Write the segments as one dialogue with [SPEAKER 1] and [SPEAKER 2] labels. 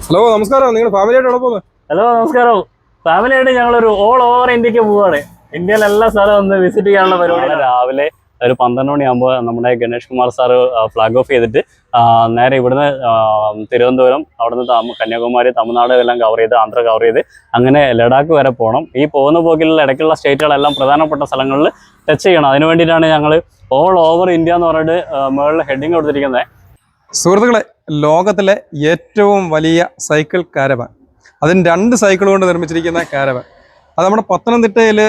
[SPEAKER 1] Hello നമസ്കാരം. നിങ്ങൾ ഫാമിലിയായിട്ടാണോ പോകുന്നത്?
[SPEAKER 2] ഹലോ നമസ്കാരം. ഫാമിലിയായിട്ട് ഞങ്ങളൊരു ഓൾ ഓവർ ഇന്ത്യക്ക് പോവാണ്. ഇന്ത്യയിലെ എല്ലാ സ്ഥലവും ഒന്ന് വിസിറ്റ് ചെയ്യാനുള്ള പരിപാടി. രാവിലെ ഒരു 12 മണിയാകുമ്പോൾ നമ്മുടെ Ganesh Kumar sir flag off ചെയ്തിട്ട് നേരെ ഇവിടുന്ന് തിരുവനന്തപുരം, അവിടുന്ന് കന്യാകുമാരി, തമിഴ്നാട് എല്ലാം കവർ ചെയ്ത്, ആന്ധ്ര കവർ ചെയ്ത് അങ്ങനെ ലഡാക്ക് വരെ പോകണം. ഈ പോകുന്ന പോക്കിലുള്ള ഇടയ്ക്കുള്ള സ്റ്റേറ്റുകളെല്ലാം പ്രധാനപ്പെട്ട സ്ഥലങ്ങളിൽ ടച്ച് ചെയ്യണം. അതിനു വേണ്ടിയിട്ടാണ് ഞങ്ങൾ ഓൾ ഓവർ ഇന്ത്യ എന്ന് പറഞ്ഞിട്ട് മുകളിൽ ഹെഡിങ് കൊടുത്തിരിക്കുന്നത്.
[SPEAKER 1] സുഹൃത്തുക്കളെ, ലോകത്തിലെ ഏറ്റവും വലിയ സൈക്കിൾ കാരവാൻ, അതിന് 2 സൈക്കിൾ കൊണ്ട് നിർമ്മിച്ചിരിക്കുന്ന കാരവാൻ, അത് നമ്മുടെ പത്തനംതിട്ടയിൽ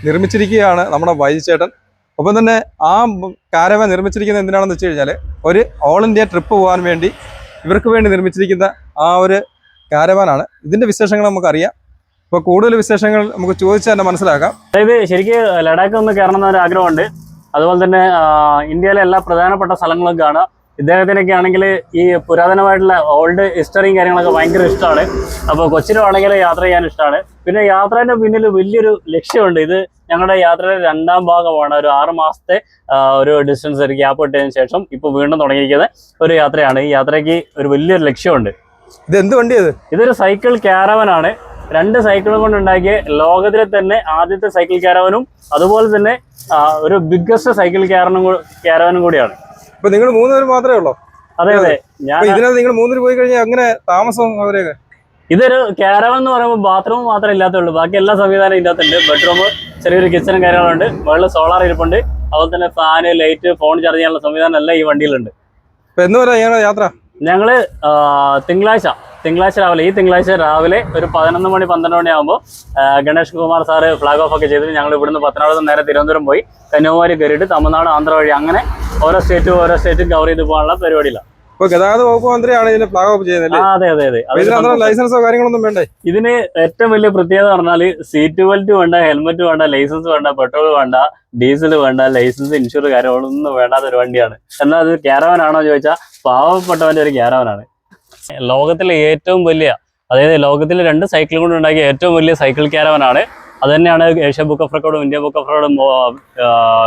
[SPEAKER 1] നിർമ്മിച്ചിരിക്കുകയാണ് നമ്മുടെ വൈചേട്ടൻ. ഒപ്പം തന്നെ ആ കാരവാൻ നിർമ്മിച്ചിരിക്കുന്നത് എന്തിനാണെന്ന് വെച്ച് കഴിഞ്ഞാൽ ഒരു ഓൾ ഇന്ത്യ ട്രിപ്പ് പോകാൻ വേണ്ടി ഇവർക്ക് വേണ്ടി നിർമ്മിച്ചിരിക്കുന്ന ആ ഒരു കാരവാനാണ്. ഇതിൻ്റെ വിശേഷങ്ങൾ നമുക്കറിയാം. അപ്പോൾ കൂടുതൽ വിശേഷങ്ങൾ നമുക്ക് ചോദിച്ചാൽ തന്നെ മനസ്സിലാക്കാം.
[SPEAKER 2] അതായത് ശരിക്കും ലഡാക്ക് ഒന്ന് കയറണം എന്നൊരു ആഗ്രഹമുണ്ട്. അതുപോലെ തന്നെ ഇന്ത്യയിലെ എല്ലാ പ്രധാനപ്പെട്ട സ്ഥലങ്ങളും കാണുക. ഇദ്ദേഹത്തിനൊക്കെ ആണെങ്കിൽ ഈ പുരാതനമായിട്ടുള്ള ഓൾഡ് ഹിസ്റ്ററിയും കാര്യങ്ങളൊക്കെ ഭയങ്കര ഇഷ്ടമാണ്. അപ്പോൾ കൊച്ചിനുമാണെങ്കിൽ യാത്ര ചെയ്യാൻ ഇഷ്ടമാണ്. പിന്നെ യാത്രേൻ്റെ പിന്നിൽ വലിയൊരു ലക്ഷ്യമുണ്ട്. ഇത് ഞങ്ങളുടെ യാത്രയുടെ 2ാം ഭാഗമാണ്. ഒരു 6 മാസത്തെ ഒരു ഡിസ്റ്റൻസ് ഒരു ഗ്യാപ്പ് ഇട്ടതിന് ശേഷം ഇപ്പോൾ വീണ്ടും തുടങ്ങിയിരിക്കുന്ന ഒരു യാത്രയാണ്. ഈ യാത്രയ്ക്ക് ഒരു വലിയൊരു ലക്ഷ്യമുണ്ട്.
[SPEAKER 1] ഇത് എന്ത് വണ്ടിയത്?
[SPEAKER 2] ഇതൊരു സൈക്കിൾ ക്യാരവനാണ്. 2 സൈക്കിളും കൊണ്ടുണ്ടാക്കിയ ലോകത്തിലെ തന്നെ ആദ്യത്തെ സൈക്കിൾ ക്യാരവനും അതുപോലെ തന്നെ ഒരു ബിഗ്ഗസ്റ്റ് സൈക്കിൾ ക്യാരവനും കൂടിയാണ്.
[SPEAKER 1] ഇപ്പൊ നിങ്ങൾ 3 പേര് മാത്രമേ ഉള്ളൂ?
[SPEAKER 2] അതെ അതെ.
[SPEAKER 1] ഇതിനകത്ത് നിങ്ങൾ 3 പേര് പോയി കഴിഞ്ഞാൽ അങ്ങനെ താമസം അവരെയൊക്കെ?
[SPEAKER 2] ഇതൊരു ക്യാരവൻ എന്ന് പറയുമ്പോൾ ബാത്റൂം മാത്രമേ ഇല്ലാത്തുള്ളൂ. ബാക്കി എല്ലാ സംവിധാനം ഇതിനകത്തുണ്ട്. ബെഡ്റൂം, ചെറിയൊരു കിച്ചണും കാര്യങ്ങളുണ്ട്. മുകളിൽ സോളാർ ഇരിപ്പുണ്ട്. അതുപോലെ തന്നെ ഫാന്, ലൈറ്റ്, ഫോൺ ചാർജ് ചെയ്യാനുള്ള സംവിധാനം എല്ലാം ഈ വണ്ടിയിലുണ്ട്.
[SPEAKER 1] ഇപ്പൊ എന്ന് പറയാ യാത്ര?
[SPEAKER 2] ഞങ്ങള് തിങ്കളാഴ്ച രാവിലെ, ഈ തിങ്കളാഴ്ച രാവിലെ ഒരു 11 മണി 12 മണി ആകുമ്പോൾ Ganesh Kumar sir flag off ഒക്കെ ചെയ്തിട്ട് ഞങ്ങൾ ഇവിടുന്ന് പത്തനാപുരത്ത് നേരെ തിരുവനന്തപുരം പോയി കന്യാകുമാരി കയറിയിട്ട് തമിഴ്നാട്, ആന്ധ്ര വഴി അങ്ങനെ ഓരോ സ്റ്റേറ്റും കവർ ചെയ്ത് പോകാനുള്ള പരിപാടിയില്ല.
[SPEAKER 1] ഗതാഗത വകുപ്പ് മന്ത്രിയാണ് ഇതിന് ഫ്ലാഗ് ഓഫ് ചെയ്യുന്നത്.
[SPEAKER 2] അതെ അതെ അതെ.
[SPEAKER 1] ലൈസൻസോ കാര്യങ്ങളൊന്നും വേണ്ടേ?
[SPEAKER 2] ഇതിന് ഏറ്റവും വലിയ പ്രത്യേകത പറഞ്ഞാൽ സീറ്റ് ബെൽറ്റ് വേണ്ട, ഹെൽമെറ്റ് വേണ്ട, ലൈസൻസ് വേണ്ട, പെട്രോൾ വേണ്ട, ഡീസൽ വേണ്ട, ലൈസൻസ്, ഇൻഷുർ കാര്യങ്ങളൊന്നും വേണ്ടാത്ത ഒരു വണ്ടിയാണ്. എന്നാൽ അത് ക്യാരവനാണോ ചോദിച്ചാൽ പാവപ്പെട്ടവന്റെ ഒരു ക്യാരവനാണ്. ലോകത്തിലെ ഏറ്റവും വലിയ, അതായത് ലോകത്തിലെ 2 സൈക്കിൾ കൊണ്ട് ഉണ്ടാക്കിയ ഏറ്റവും വലിയ സൈക്കിൾ ക്യാരവനാണ്. അത് തന്നെയാണ് ഏഷ്യ ബുക്ക് ഓഫ് റെക്കോർഡും ഇന്ത്യ ബുക്ക് ഓഫ് റെക്കോർഡും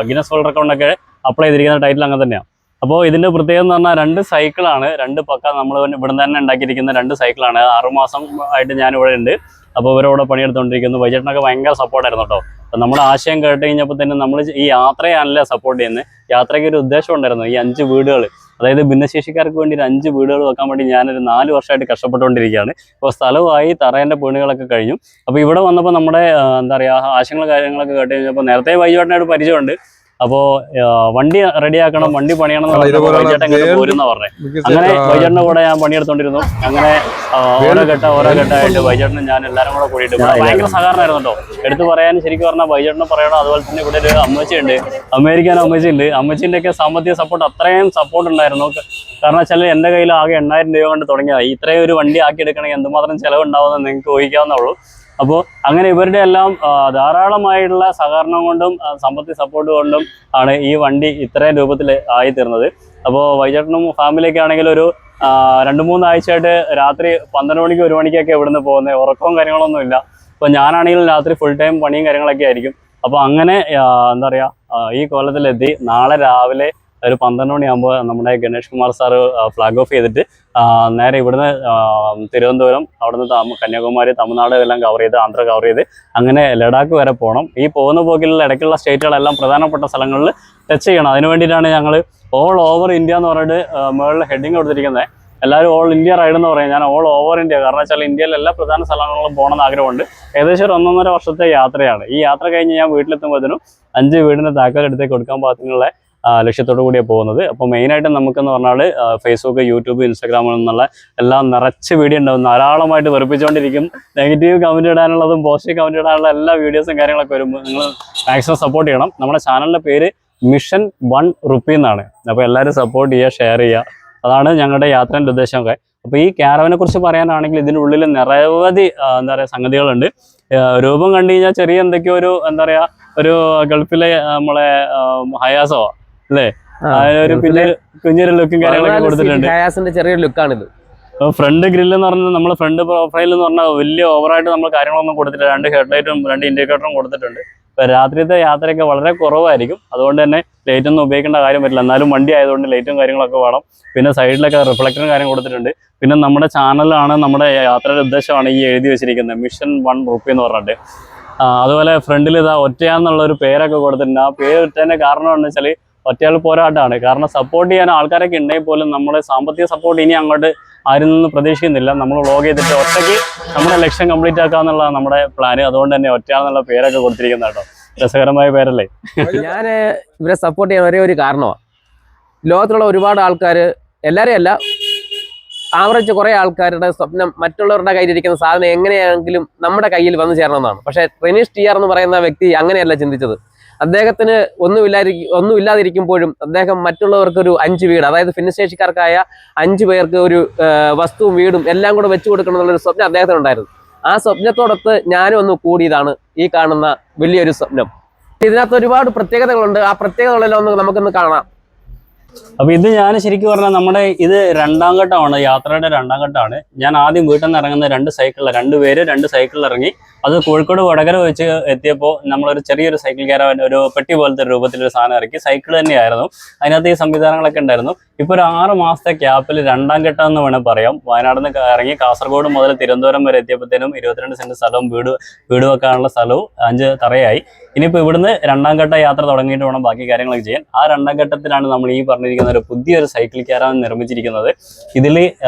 [SPEAKER 2] ഗിന്നസ് വേൾഡ് റെക്കോർഡൊക്കെ അപ്ലൈ ചെയ്തിരിക്കുന്ന ടൈറ്റിൽ അങ്ങനെ തന്നെയാണ്. അപ്പോൾ ഇതിൻ്റെ പ്രത്യേകത എന്ന് പറഞ്ഞാൽ 2 സൈക്കിളാണ്. 2 പക്ക നമ്മൾ ഇവിടെ തന്നെ ഉണ്ടാക്കിയിരിക്കുന്ന 2 സൈക്കിളാണ്. 6 മാസം ആയിട്ട് ഞാനിവിടെ ഉണ്ട്. അപ്പോൾ ഇവരോടെ പണിയെടുത്തുകൊണ്ടിരിക്കുന്നു. വൈചേട്ടനൊക്കെ ഭയങ്കര സപ്പോർട്ടായിരുന്നു കേട്ടോ. അപ്പം നമ്മുടെ ആശയം കേട്ട് കഴിഞ്ഞപ്പോൾ തന്നെ നമ്മൾ ഈ യാത്രയാണല്ലേ സപ്പോർട്ട് ചെയ്യുന്നത്. യാത്രയ്ക്ക് ഒരു ഉദ്ദേശം ഉണ്ടായിരുന്നു. ഈ 5 വീടുകൾ, അതായത് ഭിന്നശേഷിക്കാർക്ക് വേണ്ടി 5 വീടുകൾ വെക്കാൻ വേണ്ടി ഞാനൊരു 4 വർഷമായിട്ട് കഷ്ടപ്പെട്ടുകൊണ്ടിരിക്കുകയാണ്. അപ്പോൾ സ്ഥലമായി, തറേൻ്റെ പണികളൊക്കെ കഴിഞ്ഞു. അപ്പോൾ ഇവിടെ വന്നപ്പോൾ നമ്മുടെ എന്താ പറയുക ആശയങ്ങളും കാര്യങ്ങളൊക്കെ കേട്ട് കഴിഞ്ഞപ്പോൾ നേരത്തെ വൈചേട്ടനായിട്ട് പരിചയമുണ്ട്. അപ്പോൾ വണ്ടി റെഡിയാക്കണം, വണ്ടി പണിയണം എന്ന് പറഞ്ഞപ്പോൾ വൈചേട്ടൻ ഇങ്ങനെ പോരുന്ന പറഞ്ഞത്. അങ്ങനെ വൈചേട്ടൻ്റെ കൂടെ ഞാൻ പണിയെടുത്തോണ്ടിരുന്നു. അങ്ങനെ ഓരോ ഘട്ടമായിട്ട് വൈചേട്ടനും ഞാൻ എല്ലാവരും കൂടെ കൂടിയിട്ട് ഭയങ്കര സഹകരണമായിരുന്നു കേട്ടോ. എടുത്ത് പറയാൻ ശരിക്കും പറഞ്ഞാൽ വൈചേട്ടനെ പറയണം. അതുപോലെ തന്നെ ഇവിടെ ഒരു അമ്മച്ചിയുണ്ട്, അമേരിക്കൻ അമ്മച്ചിയുണ്ട്. അമ്മച്ചിൻ്റെ ഒക്കെ സാമ്പത്തിക സപ്പോർട്ട്, അത്രയും സപ്പോർട്ട് ഉണ്ടായിരുന്നു. കാരണം വെച്ചാൽ എൻ്റെ കയ്യിൽ ആകെ 8000 രൂപ കൊണ്ട് തുടങ്ങിയതാണ്. ഇത്രയും ഒരു വണ്ടി ആക്കി എടുക്കണമെങ്കിൽ എന്തുമാത്രം ചിലവുണ്ടാവുമെന്ന് നിങ്ങൾക്ക് ഊഹിക്കാവുന്നുള്ളൂ. അപ്പോൾ അങ്ങനെ ഇവരുടെ എല്ലാം ധാരാളമായിട്ടുള്ള സഹകരണം കൊണ്ടും സാമ്പത്തിക സപ്പോർട്ട് കൊണ്ടും ആണ് ഈ വണ്ടി ഇത്രയും രൂപത്തിൽ ആയിത്തീർന്നത്. അപ്പോൾ വൈചേട്ടനും ഫാമിലിയൊക്കെ ആണെങ്കിൽ ഒരു 2-3 ആഴ്ചയായിട്ട് രാത്രി 12 മണിക്ക് 1 മണിക്കൊക്കെ ഇവിടുന്ന് പോകുന്നത്. ഉറക്കവും കാര്യങ്ങളൊന്നും ഇല്ല. അപ്പോൾ ഞാനാണെങ്കിലും രാത്രി ഫുൾ ടൈം പണിയും കാര്യങ്ങളൊക്കെ ആയിരിക്കും. അപ്പോൾ അങ്ങനെ എന്താ പറയുക ഈ കൊല്ലത്തിലെത്തി. നാളെ രാവിലെ ഒരു 12 മണിയാകുമ്പോൾ നമ്മുടെ Ganesh Kumar sir flag off ചെയ്തിട്ട് നേരെ ഇവിടുന്ന് തിരുവനന്തപുരം, അവിടുന്ന് കന്യാകുമാരി, തമിഴ്നാട് എല്ലാം കവർ ചെയ്ത്, ആന്ധ്ര കവർ ചെയ്ത് അങ്ങനെ ലഡാക്ക് വരെ പോകണം. ഈ പോകുന്ന പോക്കിലുള്ള ഇടയ്ക്കുള്ള സ്റ്റേറ്റുകളെല്ലാം പ്രധാനപ്പെട്ട സ്ഥലങ്ങളിൽ ടച്ച് ചെയ്യണം. അതിന് വേണ്ടിയിട്ടാണ് ഞങ്ങൾ ഓൾ ഓവർ ഇന്ത്യ എന്ന് പറഞ്ഞിട്ട് മുകളിൽ ഹെഡിങ് കൊടുത്തിരിക്കുന്നത്. എല്ലാവരും ഓൾ ഇന്ത്യ റൈഡ് എന്ന് പറയും. ഞാൻ ഓൾ ഓവർ ഇന്ത്യ, കാരണം വെച്ചാൽ ഇന്ത്യയിലെ എല്ലാ പ്രധാന സ്ഥലങ്ങളിലും പോകണമെന്ന് ആഗ്രഹമുണ്ട്. ഏകദേശം ഒരു 1.5 വർഷത്തെ യാത്രയാണ്. ഈ യാത്ര കഴിഞ്ഞ് ഞാൻ വീട്ടിലെത്തുമ്പോഴത്തേനും 5 വീടിൻ്റെ താക്കോലെടുത്ത് കൊടുക്കാൻ പാകത്തിനുള്ള ലക്ഷ്യത്തോടു കൂടിയാണ് പോകുന്നത്. അപ്പോൾ മെയിനായിട്ട് നമുക്കെന്ന് പറഞ്ഞാൽ ഫേസ്ബുക്ക്, യൂട്യൂബ്, ഇൻസ്റ്റാഗ്രാമിൽ നിന്നുള്ള എല്ലാം നിറച്ച് വീഡിയോ ഉണ്ടാവും. ധാരാളമായിട്ട് വെറുപ്പിച്ചുകൊണ്ടിരിക്കും. നെഗറ്റീവ് കമൻറ്റ് ഇടാനുള്ളതും പോസിറ്റീവ് കമൻറ്റ് ഇടാനുള്ള എല്ലാ വീഡിയോസും കാര്യങ്ങളൊക്കെ വരുമ്പോൾ നിങ്ങൾ മാക്സിമം സപ്പോർട്ട് ചെയ്യണം. നമ്മുടെ ചാനലിൻ്റെ പേര് മിഷൻ 1 റുപ്പി എന്നാണ്. അപ്പോൾ എല്ലാവരും സപ്പോർട്ട് ചെയ്യുക, ഷെയർ ചെയ്യുക. അതാണ് ഞങ്ങളുടെ യാത്രേൻ്റെ ഉദ്ദേശമൊക്കെ. അപ്പോൾ ഈ ക്യാരവനെ കുറിച്ച് പറയാനാണെങ്കിൽ ഇതിനുള്ളിൽ നിരവധി എന്താ പറയുക സംഗതികളുണ്ട്. രൂപം കണ്ടു കഴിഞ്ഞാൽ ചെറിയ എന്തൊക്കെയോ ഒരു എന്താ പറയുക ഒരു ഗൾഫിലെ നമ്മളെ ഹയാസോ അല്ലേ, ഒരു പിന്നെ കുഞ്ഞൊരു ലുക്കും കാര്യങ്ങളൊക്കെ കൊടുത്തിട്ടുണ്ട്.
[SPEAKER 3] ചെറിയൊരു ലുക്കാണിത്.
[SPEAKER 2] ഫ്രണ്ട് ഗ്രില്ല് എന്ന് പറഞ്ഞാൽ നമ്മൾ ഫ്രണ്ട് പ്രൊഫൈൽ എന്ന് പറഞ്ഞാൽ വലിയ ഓവറായിട്ട് നമ്മൾ കാര്യങ്ങളൊന്നും കൊടുത്തിട്ടില്ല. 2 ഹെഡ്ലൈറ്റും 2 ഇൻഡിക്കേറ്ററും കൊടുത്തിട്ടുണ്ട്. രാത്രിയത്തെ യാത്രയൊക്കെ വളരെ കുറവായിരിക്കും. അതുകൊണ്ട് തന്നെ ലൈറ്റ് ഒന്നും ഉപയോഗിക്കേണ്ട കാര്യം പറ്റില്ല. എന്നാലും വണ്ടി ആയതുകൊണ്ട് ലൈറ്റും കാര്യങ്ങളൊക്കെ വേണം. പിന്നെ സൈഡിലൊക്കെ റിഫ്ലക്ടറും കാര്യം കൊടുത്തിട്ടുണ്ട്. പിന്നെ നമ്മുടെ ചാനലാണ്, നമ്മുടെ യാത്രയുടെ ഉദ്ദേശമാണ് ഈ എഴുതി വെച്ചിരിക്കുന്നത്, മിഷൻ 1 റുപ്പി എന്ന് പറഞ്ഞിട്ട്. അതുപോലെ ഫ്രണ്ടിൽ ഇതാ ഒറ്റയാന്നുള്ള ഒരു പേരൊക്കെ കൊടുത്തിട്ടുണ്ട്. ആ പേര് ഇട്ടതിന്റെ കാരണം എന്ന് വെച്ചാൽ ഒറ്റയാൾ പോരാട്ടമാണ്. കാരണം സപ്പോർട്ട് ചെയ്യാൻ ആൾക്കാരൊക്കെ ഉണ്ടെങ്കിൽ പോലും നമ്മുടെ സാമ്പത്തിക സപ്പോർട്ട് ഇനി അങ്ങോട്ട് ആരിൽ നിന്ന് പ്രതീക്ഷിക്കുന്നില്ല. നമ്മൾ വ്ളോഗ് ചെയ്തിട്ട് ഒറ്റയ്ക്ക് നമ്മുടെ ലക്ഷ്യം കംപ്ലീറ്റ് ആക്കുക എന്നുള്ളതാണ് നമ്മുടെ പ്ലാന്. അതുകൊണ്ട് തന്നെ ഒറ്റയാളെന്നുള്ള പേരൊക്കെ കൊടുത്തിരിക്കുന്നത് കേട്ടോ. രസകരമായ പേരല്ലേ?
[SPEAKER 3] ഞാൻ ഇവരെ സപ്പോർട്ട് ചെയ്യാൻ ഒരേ ഒരു കാരണമാണ്, ലോകത്തിലുള്ള ഒരുപാട് ആൾക്കാർ, എല്ലാവരെയും അല്ല, ആവറേജ് കുറേ ആൾക്കാരുടെ സ്വപ്നം മറ്റുള്ളവരുടെ കയ്യിലിരിക്കുന്ന സാധനം എങ്ങനെയാണെങ്കിലും നമ്മുടെ കയ്യിൽ വന്നു ചേരണമെന്നാണ്. പക്ഷേ റെനീഷ് ടിആർ എന്ന് പറയുന്ന വ്യക്തി അങ്ങനെയല്ല ചിന്തിച്ചത്. അദ്ദേഹത്തിന് ഒന്നുമില്ലാതിരിക്കുമ്പോഴും അദ്ദേഹം മറ്റുള്ളവർക്കൊരു 5 വീട്, അതായത് ഭിന്നശേഷിക്കാർക്കായ 5 പേർക്ക് ഒരു വസ്തുവും വീടും എല്ലാം കൂടെ വെച്ചു കൊടുക്കണം എന്നുള്ളൊരു സ്വപ്നം അദ്ദേഹത്തിനുണ്ടായിരുന്നു. ആ സ്വപ്നത്തോടൊത്ത് ഞാനും ഒന്ന് കൂടിയതാണ് ഈ കാണുന്ന വലിയൊരു സ്വപ്നം. ഇതിനകത്ത് ഒരുപാട് പ്രത്യേകതകളുണ്ട്. ആ പ്രത്യേകതകളെല്ലാം നമുക്കൊന്ന് കാണാം.
[SPEAKER 2] അപ്പൊ ഇത് ഞാൻ ശരിക്കും പറഞ്ഞാൽ നമ്മുടെ ഇത് 2ാം ഘട്ടമാണ്, യാത്രയുടെ 2ാം ഘട്ടമാണ്. ഞാൻ ആദ്യം വീട്ടിൽ നിന്ന് ഇറങ്ങുന്ന 2 പേര് 2 സൈക്കിളിൽ ഇറങ്ങി. അത് കോഴിക്കോട് വടകര വെച്ച് എത്തിയപ്പോൾ നമ്മളൊരു ചെറിയൊരു സൈക്കിൾ ക്യാരവൻ, ഒരു പെട്ടി പോലത്തെ രൂപത്തിലൊരു സാധനം ഇറക്കി. സൈക്കിൾ തന്നെയായിരുന്നു, അതിനകത്ത് ഈ സംവിധാനങ്ങളൊക്കെ ഉണ്ടായിരുന്നു. ഇപ്പൊ ഒരു 6 മാസത്തെ ക്യാപ്പിൽ 2ാം ഘട്ടം എന്ന് വേണമെങ്കിൽ പറയാം. വയനാട് നിന്ന് ഇറങ്ങി കാസർഗോഡ് മുതൽ തിരുവനന്തപുരം വരെ എത്തിയപ്പോഴത്തേനും 22 സെന്റ് സ്ഥലവും വീട് വെക്കാനുള്ള സ്ഥലവും 5 തറയായി. ഇനിയിപ്പോൾ ഇവിടുന്ന് 2ാം ഘട്ട യാത്ര തുടങ്ങിയിട്ട് വേണം ബാക്കി കാര്യങ്ങളൊക്കെ ചെയ്യാൻ. ആ 2ാം ഘട്ടത്തിലാണ് നമ്മൾ ഈ പറഞ്ഞിരിക്കുന്ന ഒരു പുതിയൊരു സൈക്കിൾ ക്യാരവൻ നിർമ്മിച്ചിരിക്കുന്നത്. ഇതിൽ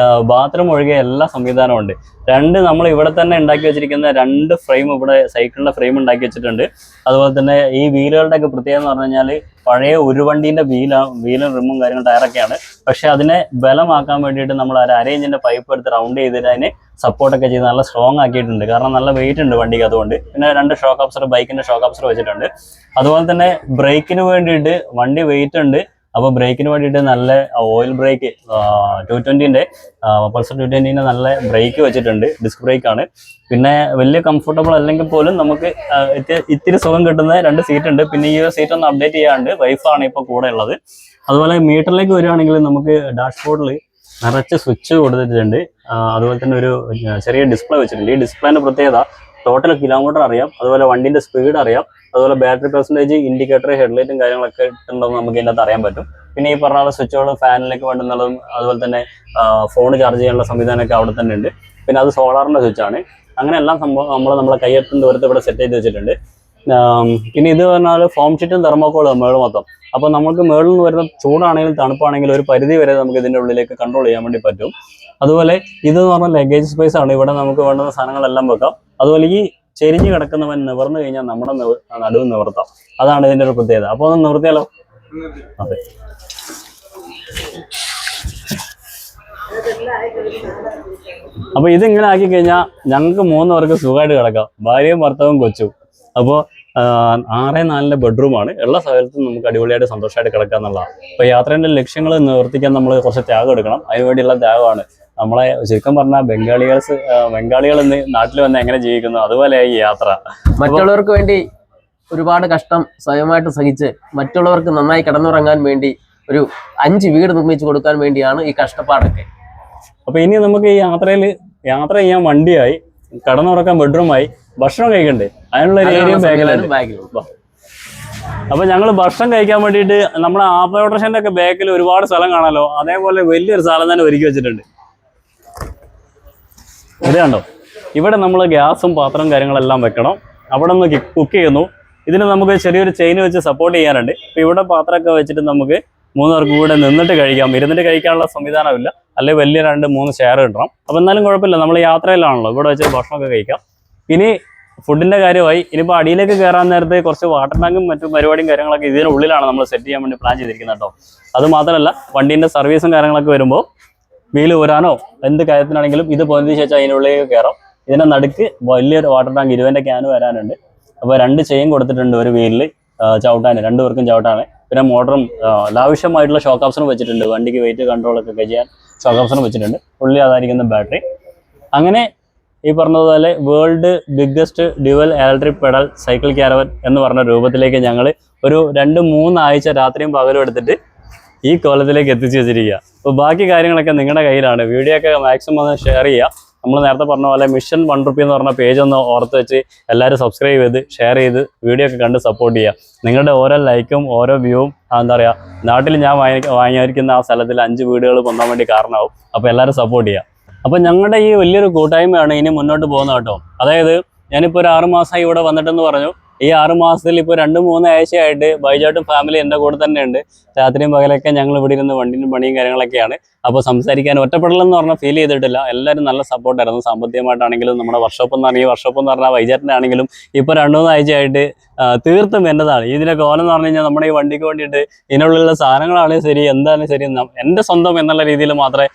[SPEAKER 2] ബാത്റൂം ഒഴികെ എല്ലാ സംവിധാനവും ഉണ്ട്. നമ്മൾ ഇവിടെ തന്നെ ഉണ്ടാക്കി വെച്ചിരിക്കുന്ന 2 ഫ്രെയിം, ഇവിടെ സൈക്കിളിന്റെ ഫ്രെയിം ഉണ്ടാക്കി വെച്ചിട്ടുണ്ട്. അതുപോലെ തന്നെ ഈ വീലുകളുടെ ഒക്കെ പ്രത്യേകത എന്ന് പറഞ്ഞു കഴിഞ്ഞാൽ പഴയ ഒരു വണ്ടീന്റെ വീലും റിമ്മും കാര്യങ്ങളും ടയറൊക്കെയാണ്. പക്ഷെ അതിനെ ബലമാക്കാൻ വേണ്ടിയിട്ട് നമ്മൾ ഒരു അരയിഞ്ചിന്റെ പൈപ്പ് എടുത്ത് റൗണ്ട് ചെയ്തിട്ട് അതിനെ സപ്പോർട്ടൊക്കെ ചെയ്ത് നല്ല സ്ട്രോങ് ആക്കിയിട്ടുണ്ട്. കാരണം നല്ല വെയിറ്റ് ഉണ്ട് വണ്ടിക്ക്. അതുകൊണ്ട് പിന്നെ 2 ഷോക്ക് അബ്സർ, ബൈക്കിന്റെ ഷോക്ക് അബ്സർ വെച്ചിട്ടുണ്ട്. അതുപോലെ തന്നെ ബ്രേക്കിന് വേണ്ടിയിട്ട് വണ്ടി വെയിറ്റ് ഉണ്ട്. അപ്പോൾ ബ്രേക്കിന് വേണ്ടിയിട്ട് നല്ല ഓയിൽ ബ്രേക്ക് 220ന്റെ പൾസർ 220ന്റെ നല്ല ബ്രേക്ക് വെച്ചിട്ടുണ്ട്. ഡിസ്ക് ബ്രേക്കാണ്. പിന്നെ വലിയ കംഫർട്ടബിൾ അല്ലെങ്കിൽ പോലും നമുക്ക് ഇത്തിരി സുഖം കിട്ടുന്ന 2 സീറ്റ് ഉണ്ട്. പിന്നെ ഈ സീറ്റ് ഒന്ന് അപ്ഡേറ്റ് ചെയ്യാണ്ട് വൈഫാണ് ഇപ്പോൾ കൂടെ ഉള്ളത്. അതുപോലെ മീറ്ററിലേക്ക് വരികയാണെങ്കിൽ നമുക്ക് ഡാഷ്ബോർഡിൽ നിറച്ച് സ്വിച്ച് കൊടുത്തിട്ടുണ്ട്. അതുപോലെ തന്നെ ഒരു ചെറിയ ഡിസ്പ്ലേ വെച്ചിട്ടുണ്ട്. ഈ ഡിസ്പ്ലേന്റെ പ്രത്യേകത ടോട്ടൽ കിലോമീറ്റർ അറിയാം, അതുപോലെ വണ്ടിന്റെ സ്പീഡ് അറിയാം, അതുപോലെ ബാറ്ററി പെർസെൻറ്റേജ്, ഇൻഡിക്കേറ്റർ, ഹെഡ്ലൈറ്റും കാര്യങ്ങളൊക്കെ ഉണ്ടെന്ന് നമുക്ക് ഇതിനകത്ത് അറിയാൻ പറ്റും. പിന്നെ ഈ പറഞ്ഞ സ്വിച്ചുകൾ ഫാനിലേക്ക് വേണ്ടുന്നതും അതുപോലെ തന്നെ ഫോൺ ചാർജ് ചെയ്യാനുള്ള സംവിധാനമൊക്കെ അവിടെ തന്നെ ഉണ്ട്. പിന്നെ അത് സോളാറിന്റെ സ്വിച്ചാണ്. അങ്ങനെ എല്ലാം സംഭവം നമ്മളെ കയ്യെത്തും ദൂരത്ത് ഇവിടെ സെറ്റ് ചെയ്ത് വെച്ചിട്ടുണ്ട്. പിന്നെ ഇത് പറഞ്ഞാൽ ഫോം ഷീറ്റും തെർമോക്കോളും മേള് മൊത്തം. അപ്പോൾ നമുക്ക് മേളിൽ നിന്ന് വരുന്ന ചൂടാണെങ്കിലും തണുപ്പാണെങ്കിലും ഒരു പരിധി വരെ നമുക്ക് ഇതിൻ്റെ ഉള്ളിലേക്ക് കൺട്രോൾ ചെയ്യാൻ വേണ്ടി പറ്റും. അതുപോലെ ഇതെന്ന് പറഞ്ഞാൽ ലഗേജ് സ്പേസ് ആണ്. ഇവിടെ നമുക്ക് വേണ്ടുന്ന സാധനങ്ങളെല്ലാം വെക്കാം. അതുപോലെ ഈ ചെരിഞ്ഞ് കിടക്കുന്നവൻ നിവർന്നു കഴിഞ്ഞാൽ നമ്മുടെ നടുവ് നിവർത്താം. അതാണ് ഇതിൻ്റെ ഒരു പ്രത്യേകത. അപ്പോൾ ഒന്ന് നിവർത്തിയാലോ? അതെ. അപ്പൊ ഇതിങ്ങനെ ആക്കി കഴിഞ്ഞാൽ ഞങ്ങൾക്ക് 3 പേർക്ക് സുഖമായിട്ട് കിടക്കാം, ഭാര്യയും ഭർത്താവും കൊച്ചും. അപ്പോൾ 6-4 ബെഡ്റൂമാണ്. ഉള്ള സ്ഥലത്തും നമുക്ക് അടിപൊളിയായിട്ട് സന്തോഷമായിട്ട് കിടക്കുക എന്നുള്ളതാണ്. അപ്പോൾ യാത്രേൻ്റെ ലക്ഷ്യങ്ങൾ നിവർത്തിക്കാൻ നമ്മൾ കുറച്ച് ത്യാഗം എടുക്കണം. അതിനുവേണ്ടിയുള്ള ത്യാഗമാണ്. നമ്മളെ ശരിക്കും പറഞ്ഞാൽ ബംഗാളികൾ ഇന്ന് നാട്ടിൽ വന്ന് എങ്ങനെ ജീവിക്കുന്നു അതുപോലെ ഈ യാത്ര.
[SPEAKER 3] മറ്റുള്ളവർക്ക് വേണ്ടി ഒരുപാട് കഷ്ടം സ്വയമായിട്ട് സഹിച്ച് മറ്റുള്ളവർക്ക് നന്നായി കിടന്നുറങ്ങാൻ വേണ്ടി ഒരു 5 വീട് നിർമ്മിച്ചു കൊടുക്കാൻ വേണ്ടിയാണ് ഈ കഷ്ടപ്പാടൊക്കെ.
[SPEAKER 2] അപ്പൊ ഇനി നമുക്ക് ഈ യാത്ര ചെയ്യാൻ വണ്ടിയായി, കടന്നുറക്കാൻ ബെഡ്റൂമായി, ഭക്ഷണം കഴിക്കണ്ടേ, അതിനുള്ള ഒരു ഏരിയ ബാക്കിലുണ്ട്. അപ്പൊ ഞങ്ങൾ ഭക്ഷണം കഴിക്കാൻ വേണ്ടിയിട്ട് നമ്മുടെ ആപ്പിൾ ഓട്ടോറിക്ഷന്റെ ഒക്കെ ബാക്കിൽ ഒരുപാട് സ്ഥലം കാണാലോ, അതേപോലെ വലിയൊരു സ്ഥലം തന്നെ ഒരുക്കി വെച്ചിട്ടുണ്ട്. ഇത് കണ്ടോ, ഇവിടെ നമ്മൾ ഗ്യാസും പാത്രവും കാര്യങ്ങളെല്ലാം വെക്കണം. അവിടെ നിന്ന് കുക്ക് ചെയ്യുന്നു. ഇതിന് നമുക്ക് ചെറിയൊരു ചെയിൻ വെച്ച് സപ്പോർട്ട് ചെയ്യാനുണ്ട്. അപ്പൊ ഇവിടെ പാത്രമൊക്കെ വെച്ചിട്ട് നമുക്ക് 3 പേർക്ക് കൂടെ നിന്നിട്ട് കഴിക്കാം. ഇരുന്നിട്ട് കഴിക്കാനുള്ള സംവിധാനമില്ല, അല്ലെങ്കിൽ വലിയ 2-3 ഷെയർ കിട്ടണം. അപ്പൊ എന്നാലും കുഴപ്പമില്ല, നമ്മൾ യാത്രയിലാണല്ലോ, ഇവിടെ വെച്ച് ഭക്ഷണമൊക്കെ കഴിക്കാം. ഇനി ഫുഡിന്റെ കാര്യമായി. ഇനിയിപ്പോൾ അടിയിലേക്ക് കയറാൻ നേരത്തെ കുറച്ച് വാട്ടർ ടാങ്കും മറ്റു പരിപാടിയും കാര്യങ്ങളൊക്കെ ഇതിനുള്ളിലാണ് നമ്മൾ സെറ്റ് ചെയ്യാൻ വേണ്ടി പ്ലാൻ ചെയ്തിരിക്കുന്നത് കേട്ടോ. അത് മാത്രമല്ല വണ്ടീൻ്റെ സർവീസും കാര്യങ്ങളൊക്കെ വരുമ്പോൾ വീല് ഊരാനോ എന്ത് കാര്യത്തിനാണെങ്കിലും ഇത് പൊന്തി ശേഷം അതിനുള്ളിലേക്ക് കയറാം. ഇതിൻ്റെ നടുക്ക് വലിയൊരു വാട്ടർ ടാങ്ക് 20ന്റെ ക്യാന് വരാനുണ്ട്. അപ്പോൾ 2 ചെയിൻ കൊടുത്തിട്ടുണ്ട് ഒരു വീലിൽ ചവിട്ടാൻ, 2 പേർക്കും ചവിട്ടാണ്. പിന്നെ മോട്ടറും ആവശ്യമായിട്ടുള്ള ഷോക്ക് ഓപ്ഷനും വെച്ചിട്ടുണ്ട്. വണ്ടിക്ക് വെയിറ്റ് കൺട്രോളൊക്കെ ചെയ്യാൻ ഷോക്ക് ഓപ്ഷനും വെച്ചിട്ടുണ്ട്. ഉള്ളിൽ അതായിരിക്കുന്ന ബാറ്ററി. അങ്ങനെ ഈ പറഞ്ഞതുപോലെ world biggest dual electric pedal cycle caravan എന്ന് പറഞ്ഞ രൂപത്തിലേക്ക് ഞങ്ങൾ ഒരു 2-3 ആഴ്ച രാത്രിയും പകലും എടുത്തിട്ട് ഈ കോലത്തിലേക്ക് എത്തിച്ചു വെച്ചിരിക്കുക. അപ്പോൾ ബാക്കി കാര്യങ്ങളൊക്കെ നിങ്ങളുടെ കയ്യിലാണ്. വീഡിയോ ഒക്കെ മാക്സിമം ഒന്ന് ഷെയർ ചെയ്യുക. നമ്മൾ നേരത്തെ പറഞ്ഞ പോലെ മിഷൻ 1 റുപ്പി എന്ന് പറഞ്ഞ പേജ് ഒന്ന് ഓർത്ത് വെച്ച് എല്ലാവരും സബ്സ്ക്രൈബ് ചെയ്ത് ഷെയർ ചെയ്ത് വീഡിയോ ഒക്കെ കണ്ട് സപ്പോർട്ട് ചെയ്യുക. നിങ്ങളുടെ ഓരോ ലൈക്കും ഓരോ വ്യൂവും എന്താ പറയുക, നാട്ടിൽ ഞാൻ വാങ്ങിയിരിക്കുന്ന ആ സ്ഥലത്തിൽ 5 വീടുകൾ പൊന്താൻ വേണ്ടി കാരണമാവും. അപ്പോൾ എല്ലാവരും സപ്പോർട്ട് ചെയ്യുക. അപ്പോൾ ഞങ്ങളുടെ ഈ വലിയൊരു കൂട്ടായ്മയാണ് ഇനി മുന്നോട്ട് പോകുന്നത് കേട്ടോ. അതായത് ഞാനിപ്പോൾ ഒരു 6 മാസമായി ഇവിടെ വന്നിട്ടെന്ന് പറഞ്ഞു. ഈ 6 മാസത്തിൽ ഇപ്പോൾ 2-3 ആഴ്ചയായിട്ട് ബൈജാട്ടും ഫാമിലി എൻ്റെ കൂടെ തന്നെ ഉണ്ട്. രാത്രിയും പകലൊക്കെ ഞങ്ങൾ ഇവിടെ ഇരുന്ന് വണ്ടിയും പണിയും കാര്യങ്ങളൊക്കെയാണ്. അപ്പോൾ സംസാരിക്കാൻ ഒറ്റപ്പെടലെന്ന് പറഞ്ഞാൽ ഫീൽ ചെയ്തിട്ടില്ല. എല്ലാവരും നല്ല സപ്പോർട്ടായിരുന്നു. സാമ്പത്തികമായിട്ടാണെങ്കിലും നമ്മുടെ വർക്ക്ഷോപ്പ് എന്ന് പറഞ്ഞാൽ ഈ വർക്ക്ഷോപ്പ് എന്ന് പറഞ്ഞാൽ ബൈജാറ്റിൻ്റെ ആണെങ്കിലും ഇപ്പോൾ 2-3 ആഴ്ചയായിട്ട് തീർത്തും എന്നതാണ്. ഇതിൻ്റെ കോലം എന്ന് പറഞ്ഞു കഴിഞ്ഞാൽ നമ്മുടെ ഈ വണ്ടിക്ക് വേണ്ടിയിട്ട് ഇതിനുള്ളിലുള്ള സാധനങ്ങളാണെങ്കിൽ ശരി, എന്തായാലും ശരി, എൻ്റെ സ്വന്തം എന്നുള്ള രീതിയിൽ മാത്രമേ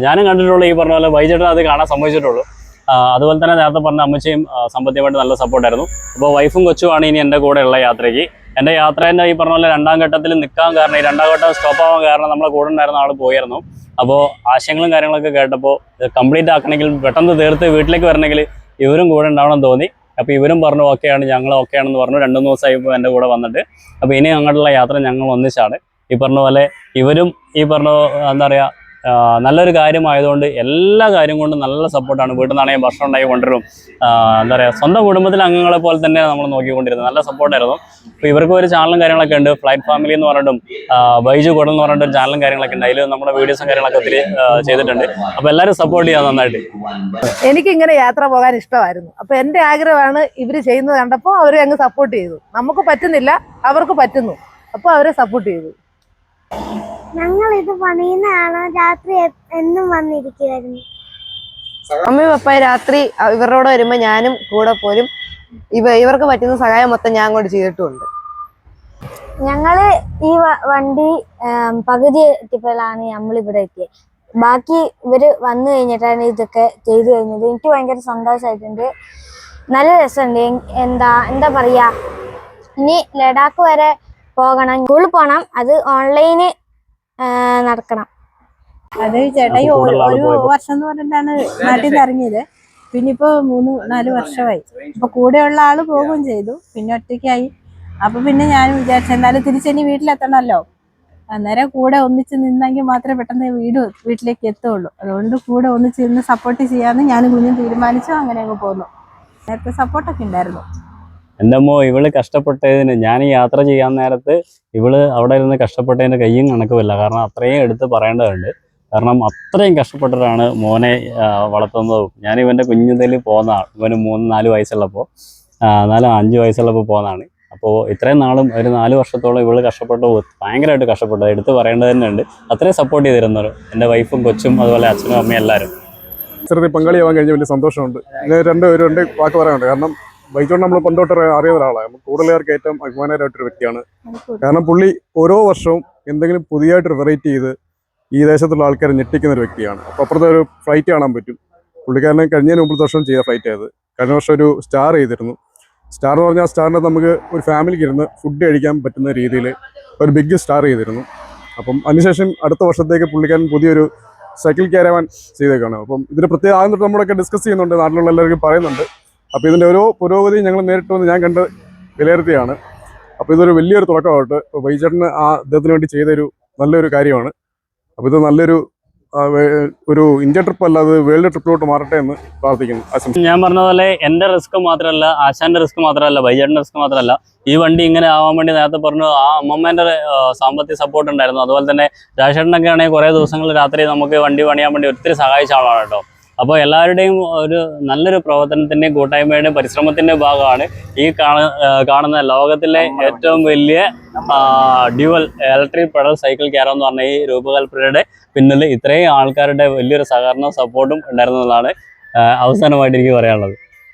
[SPEAKER 2] ഞാനും കണ്ടിട്ടുള്ളൂ. ഈ പറഞ്ഞ പോലെ ബൈജാറ്റിനെ അത് കാണാൻ സമ്മതിച്ചിട്ടുള്ളൂ. അതുപോലെ തന്നെ നേരത്തെ പറഞ്ഞ അമ്മച്ചയും സാമ്പത്തികമായിട്ട് നല്ല സപ്പോർട്ടായിരുന്നു. അപ്പോൾ വൈഫും കൊച്ചുമാണ് ഇനി എൻ്റെ കൂടെ ഉള്ള യാത്രയ്ക്ക്. എൻ്റെ യാത്രേൻ്റെ ഈ പറഞ്ഞ പോലെ 2ാം ഘട്ടത്തിൽ നിൽക്കാൻ കാരണം, ഈ 2ാം ഘട്ടം സ്റ്റോപ്പ് ആവാൻ കാരണം നമ്മളെ കൂടെ ഉണ്ടായിരുന്ന ആൾ പോയിരുന്നു. അപ്പോൾ ആശയങ്ങളും കാര്യങ്ങളൊക്കെ കേട്ടപ്പോൾ കംപ്ലീറ്റ് ആക്കണമെങ്കിൽ പെട്ടെന്ന് തീർത്ത് വീട്ടിലേക്ക് വരണമെങ്കിൽ ഇവരും കൂടെ ഉണ്ടാവണം തോന്നി. അപ്പോൾ ഇവരും പറഞ്ഞു ഓക്കെയാണ്, ഞങ്ങൾ ഓക്കെയാണെന്ന് പറഞ്ഞു. 2-3 ദിവസമായി ഇപ്പോൾ എൻ്റെ കൂടെ വന്നിട്ട്. അപ്പോൾ ഇനി അങ്ങോട്ടുള്ള യാത്ര ഞങ്ങൾ ഒന്നിച്ചാണ്. ഈ പറഞ്ഞ പോലെ ഇവരും ഈ പറഞ്ഞ എന്താ പറയുക, നല്ലൊരു കാര്യമായതുകൊണ്ട് എല്ലാ കാര്യം കൊണ്ടും നല്ല സപ്പോർട്ടാണ്. വീട്ടിൽ നിന്നാണെങ്കിൽ ഭക്ഷണം ഉണ്ടാക്കി കൊണ്ടുവരും. എന്താ പറയുക, സ്വന്തം കുടുംബത്തിലെ അംഗങ്ങളെ പോലെ തന്നെ നമ്മൾ നോക്കിക്കൊണ്ടിരുന്നത്. നല്ല സപ്പോർട്ടായിരുന്നു. അപ്പോൾ ഇവർക്ക് ഒരു ചാനലും കാര്യങ്ങളൊക്കെ ഉണ്ട്. ഫ്ലൈറ്റ് ഫാമിലി എന്ന് പറഞ്ഞിട്ടും ബൈജു കൂടൽ എന്ന് പറഞ്ഞിട്ടും ചാനലും കാര്യങ്ങളൊക്കെ ഉണ്ട്. അതിൽ നമ്മുടെ വീഡിയോസും കാര്യങ്ങളൊക്കെ ഒത്തിരി ചെയ്തിട്ടുണ്ട്. അപ്പോൾ എല്ലാവരും സപ്പോർട്ട് ചെയ്യാം നന്നായിട്ട്.
[SPEAKER 4] എനിക്കിങ്ങനെ യാത്ര പോകാൻ ഇഷ്ടമായിരുന്നു. അപ്പോൾ എൻ്റെ ആഗ്രഹമാണ് ഇവർ ചെയ്യുന്നത് കണ്ടപ്പോൾ അവർ അങ്ങ് സപ്പോർട്ട് ചെയ്തു. നമുക്ക് പറ്റുന്നില്ല, അവർക്ക് പറ്റുന്നു, അപ്പോൾ അവരെ സപ്പോർട്ട് ചെയ്തു.
[SPEAKER 5] ഞങ്ങൾ ഇത് പണിയുന്നതാണ്. രാത്രി എന്നും വന്നിരിക്കുമായിരുന്നു.
[SPEAKER 6] അമ്മയും പപ്പായും രാത്രി ഇവരോട് വരുമ്പോ ഞാനും കൂടെ പോരും. ഇവർക്ക് പറ്റുന്ന സഹായം മൊത്തം ഞാൻ കൊണ്ട് ചെയ്തിട്ടുമുണ്ട്.
[SPEAKER 5] ഞങ്ങള് ഈ വണ്ടി പകുതി എത്തിയപ്പോഴാണ് നമ്മളിവിടെ എത്തിയത്. ബാക്കി ഇവര് വന്നു കഴിഞ്ഞിട്ടാണ് ഇതൊക്കെ ചെയ്തു കഴിഞ്ഞത്. എനിക്ക് ഭയങ്കര സന്തോഷമായിട്ടുണ്ട്. നല്ല രസമുണ്ട്. എന്താ പറയാ, ഇനി ലഡാക്ക് വരെ പോകണം, സ്കൂളിൽ പോകണം. അത് ഓൺലൈന് നടക്കണം.
[SPEAKER 7] അത് ചേട്ടാ ഒരു വർഷം എന്ന് പറഞ്ഞിട്ടാണ് നാട്ടിൽ നിന്ന് ഇറങ്ങിയത്. പിന്നെ ഇപ്പൊ 3-4 വർഷമായി. ഇപ്പൊ കൂടെയുള്ള ആള് പോകുകയും ചെയ്തു, പിന്നെ ഒറ്റയ്ക്കായി. അപ്പൊ പിന്നെ ഞാൻ വിചാരിച്ചു എന്തായാലും തിരിച്ചെനി വീട്ടിലെത്തണമല്ലോ. അന്നേരം കൂടെ ഒന്നിച്ച് നിന്നെങ്കിൽ മാത്രമേ പെട്ടെന്ന് വീട്ടിലേക്ക് എത്തുള്ളൂ. അതുകൊണ്ട് കൂടെ ഒന്നിച്ച് നിന്ന് സപ്പോർട്ട് ചെയ്യാന്ന് ഞാനും കുഞ്ഞും തീരുമാനിച്ചു. അങ്ങനെ അങ്ങ് പോന്നു. നേരത്തെ സപ്പോർട്ടൊക്കെ ഉണ്ടായിരുന്നു.
[SPEAKER 2] എൻ്റെ അമ്മോ, ഇവള് കഷ്ടപ്പെട്ടതിന്, ഞാൻ ഈ യാത്ര ചെയ്യാൻ നേരത്ത് ഇവള് അവിടെ ഇരുന്ന് കഷ്ടപ്പെട്ടതിൻ്റെ കയ്യും കണക്കുമില്ല. കാരണം അത്രയും എടുത്ത് പറയേണ്ടതുണ്ട്. കാരണം അത്രയും കഷ്ടപ്പെട്ടിട്ടാണ് മോനെ വളർത്തുന്നതും. ഞാൻ ഇവൻ്റെ കുഞ്ഞിതിൽ പോന്നതാണ്. ഇവന് 3-4 വയസ്സുള്ളപ്പോൾ, 4-5 വയസ്സുള്ളപ്പോൾ പോന്നതാണ്. അപ്പോൾ ഇത്രയും നാളും ഒരു 4 വർഷത്തോളം ഇവള് കഷ്ടപ്പെട്ടു, ഭയങ്കരമായിട്ട് കഷ്ടപ്പെട്ടു. എടുത്ത് പറയേണ്ടത് തന്നെ ഉണ്ട്. അത്രയും സപ്പോർട്ട് ചെയ്തിരുന്നവർ എൻ്റെ വൈഫും കൊച്ചും അതുപോലെ അച്ഛനും അമ്മയും എല്ലാവരും.
[SPEAKER 8] മത്സരത്തിൽ പങ്കാളിയാവാൻ കഴിഞ്ഞ വലിയ സന്തോഷമുണ്ട്. രണ്ട് വാക്ക് പറയാനുണ്ട്. കാരണം ബൈജോൺ നമ്മൾ പണ്ടോട്ട് അറിയുന്ന ഒരാളാണ്. നമുക്ക് കൂടുതലുകാർക്ക് ഏറ്റവും അഭിമാനകരമായിട്ടൊരു വ്യക്തിയാണ്. കാരണം പുള്ളി ഓരോ വർഷവും എന്തെങ്കിലും പുതിയതായിട്ടൊരു വെറൈറ്റി ചെയ്ത് ഈ ദേശത്തുള്ള ആൾക്കാരെ ഞെട്ടിക്കുന്ന ഒരു വ്യക്തിയാണ്. അപ്പോൾ അപ്പുറത്തെ ഒരു ഫ്ലൈറ്റ് കാണാൻ പറ്റും. പുള്ളിക്കാരനെ കഴിഞ്ഞതിന് മുമ്പത്തെ വർഷം ചെയ്ത ഫ്ലൈറ്റ് ആയത്. കഴിഞ്ഞ വർഷം ഒരു സ്റ്റാർ ചെയ്തിരുന്നു. സ്റ്റാർ എന്ന് പറഞ്ഞാൽ സ്റ്റാറിൻ്റെ നമുക്ക് ഒരു ഫാമിലിക്ക് ഇരുന്ന് ഫുഡ് കഴിക്കാൻ പറ്റുന്ന രീതിയിൽ ഒരു ബിഗ് സ്റ്റാർ ചെയ്തിരുന്നു. അപ്പം അതിനുശേഷം അടുത്ത വർഷത്തേക്ക് പുള്ളിക്കാരൻ പുതിയൊരു സൈക്കിൾ കാരവാൻ ചെയ്തേക്കാണ്. അപ്പം ഇതിന് പ്രത്യേക ആദ്യം തൊട്ട് നമ്മളൊക്കെ ഡിസ്കസ് ചെയ്യുന്നുണ്ട്, നാട്ടിലുള്ള എല്ലാവർക്കും പറയുന്നുണ്ട്. അപ്പോൾ ഇതിൻ്റെ ഓരോ പുരോഗതി ഞങ്ങൾ നേരിട്ട് വന്ന് ഞാൻ കണ്ട് വിലയിരുത്തിയാണ്. അപ്പോൾ ഇതൊരു വലിയൊരു തുടക്കമായിട്ട് ഇപ്പോൾ ബൈജേട്ടന് അദ്ദേഹത്തിന് വേണ്ടി ചെയ്തൊരു നല്ലൊരു കാര്യമാണ്. അപ്പോൾ ഇത് നല്ലൊരു ഒരു ഇന്ത്യ ട്രിപ്പ് അല്ലാതെ വേൾഡ് ട്രിപ്പിലോട്ട് മാറട്ടെ എന്ന് പ്രാർത്ഥിക്കുന്നു.
[SPEAKER 2] ഞാൻ പറഞ്ഞ പോലെ എൻ്റെ റിസ്ക് മാത്രമല്ല, ആശാന്റെ റിസ്ക് മാത്രമല്ല, ബൈജേട്ടൻ്റെ റിസ്ക് മാത്രമല്ല, ഈ വണ്ടി ഇങ്ങനെ ആവാൻ വേണ്ടി നേരത്തെ പറഞ്ഞു ആ അമ്മമ്മേൻ്റെ സാമ്പത്തിക സപ്പോർട്ട് ഉണ്ടായിരുന്നു. അതുപോലെ തന്നെ രാജേട്ടനൊക്കെ ആണെങ്കിൽ കുറേ ദിവസങ്ങൾ രാത്രി നമുക്ക് വണ്ടി പണിയാൻ വേണ്ടി ഒത്തിരി സഹായിച്ച ആളാണ് കേട്ടോ. അപ്പോൾ എല്ലാവരുടെയും ഒരു നല്ലൊരു പ്രവർത്തനത്തിൻ്റെയും കൂട്ടായ്മയുടെയും പരിശ്രമത്തിൻ്റെയും ഭാഗമാണ് ഈ കാണുന്ന ലോകത്തിലെ ഏറ്റവും വലിയ dual electric pedal cycle caravan എന്ന് പറഞ്ഞ ഈ രൂപകൽപ്പനയുടെ പിന്നിൽ ഇത്രയും ആൾക്കാരുടെ വലിയൊരു സഹകരണവും സപ്പോർട്ടും ഉണ്ടായിരുന്നതാണ് അവസാനമായിട്ട് എനിക്ക് പറയാനുള്ളത്.